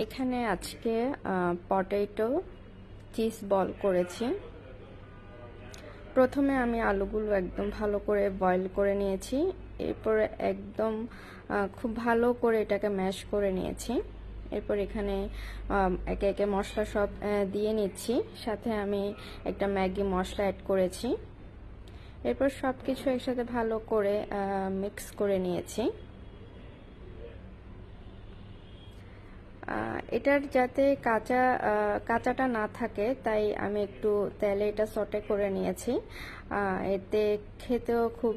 এখানে আজকে potato cheese ball করেছি। প্রথমে আমি আলুগুলো একদম ভালো করে বয়েল করে নিয়েছি, এরপরে একদম খুব ভালো করে এটাকে ম্যাশ করে নিয়েছি। এরপর এখানে একে একে মশলা সব দিয়ে নিচ্ছি, সাথে আমি একটা ম্যাগি মশলা অ্যাড করেছি। এরপর সব কিছু একসাথে ভালো করে মিক্স করে নিয়েছি। এটার যাতে কাঁচাটা না থাকে তাই আমি একটু তেলে এটা সটে করে নিয়েছি। এতে খেতেও খুব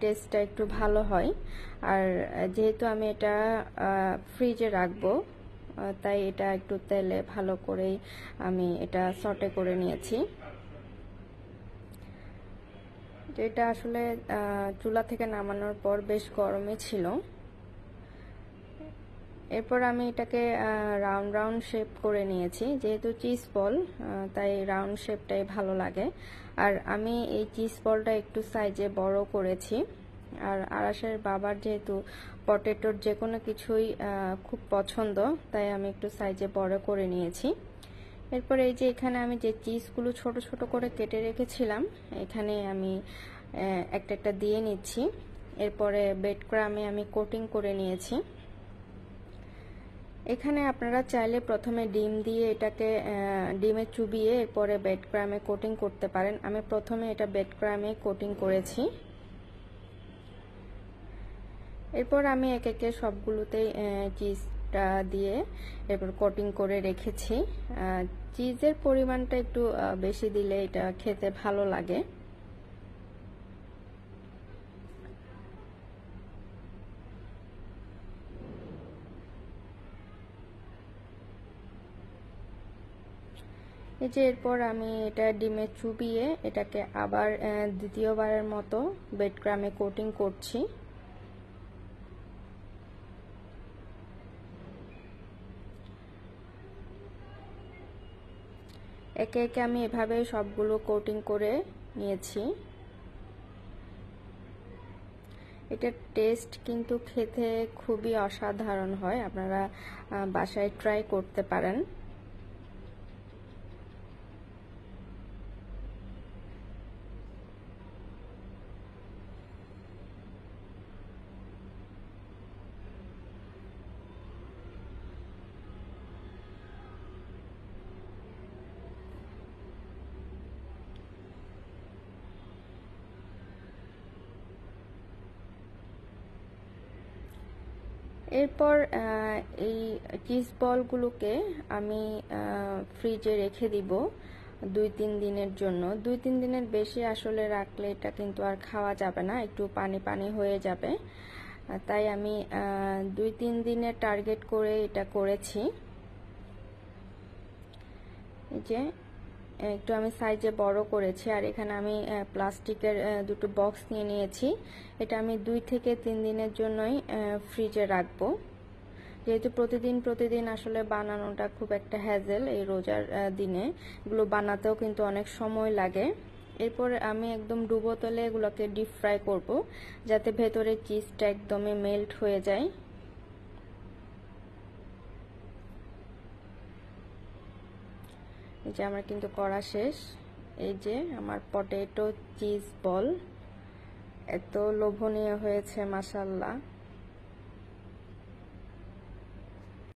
টেস্টটা একটু ভালো হয়। আর যেহেতু আমি এটা ফ্রিজে রাখবো, তাই এটা একটু তেলে ভালো করেই আমি এটা সটে করে নিয়েছি। এটা আসলে চুলা থেকে নামানোর পর বেশ গরমই ছিল। এরপর আমি এটাকে রাউন্ড রাউন্ড শেপ করে নিয়েছি, যেহেতু চিজ বল তাই রাউন্ড শেপটাই ভালো লাগে। আর আমি এই চিজ বলটা একটু সাইজে বড় করেছি। আর আরাসের বাবার যেহেতু পটেটোর যে কোনো কিছুই খুব পছন্দ, তাই আমি একটু সাইজে বড় করে নিয়েছি। এরপর এই যে এখানে আমি যে চিজগুলো ছোট ছোট করে কেটে রেখেছিলাম, এখানে আমি একটা একটা দিয়ে নিচ্ছি। এরপরে ব্রেড ক্রামে আমি কোটিং করে নিয়েছি। এখানে আপনারা চাইলে প্রথমে ডিম দিয়ে এটাকে ডিমে চুবিয়ে এরপরে ব্রেড ক্রামে কোটিং করতে পারেন। আমি প্রথমে এটা ব্রেড ক্রামে কোটিং করেছি। এরপর আমি এক একে সবগুলোতেই চিজটা দিয়ে এরপর কোটিং করে রেখেছি। চিজের পরিমাণটা একটু বেশি দিলে এটা খেতে ভালো লাগে। এই যে এরপর আমি এটা ডিমে চুবিয়ে এটাকে আবার দ্বিতীয়বারের মতো ব্রেড ক্রামে কোটিং করছি। একে একে আমি এভাবে সবগুলো কোটিং করে নিয়েছি। এটার টেস্ট কিন্তু খেতে খুবই অসাধারণ হয়, আপনারা বাসায় ট্রাই করতে পারেন। এরপর এই চিজ বলগুলোকে আমি ফ্রিজে রেখে দিব 2-3 দিনের জন্য। 2-3 দিনের বেশি আসলে রাখলে এটা কিন্তু আর খাওয়া যাবে না, একটু পানি পানি হয়ে যাবে। তাই আমি 2-3 দিনের টার্গেট করে এটা করেছি। এই যে একটু আমি সাইজে বড় করেছি। আর এখানে আমি প্লাস্টিকের দুটো বক্স নিয়ে নিয়েছি। এটা আমি 2 থেকে 3 দিনের জন্যই ফ্রিজে রাখবো। যেহেতু প্রতিদিন আসলে বানানোটা খুব একটা হ্যাজেল, এই রোজার দিনে এগুলো বানাতেও কিন্তু অনেক সময় লাগে। এরপর আমি একদম ডুবো তেলে এগুলোকে ডিপ ফ্রাই করব, যাতে ভেতরে চিজটা একদমই মেল্ট হয়ে যায়। এই যে আমার কিন্তু করা শেষ। এই যে আমার পটেটো চিজ বল এত লোভনীয় হয়েছে, মাশাআল্লাহ।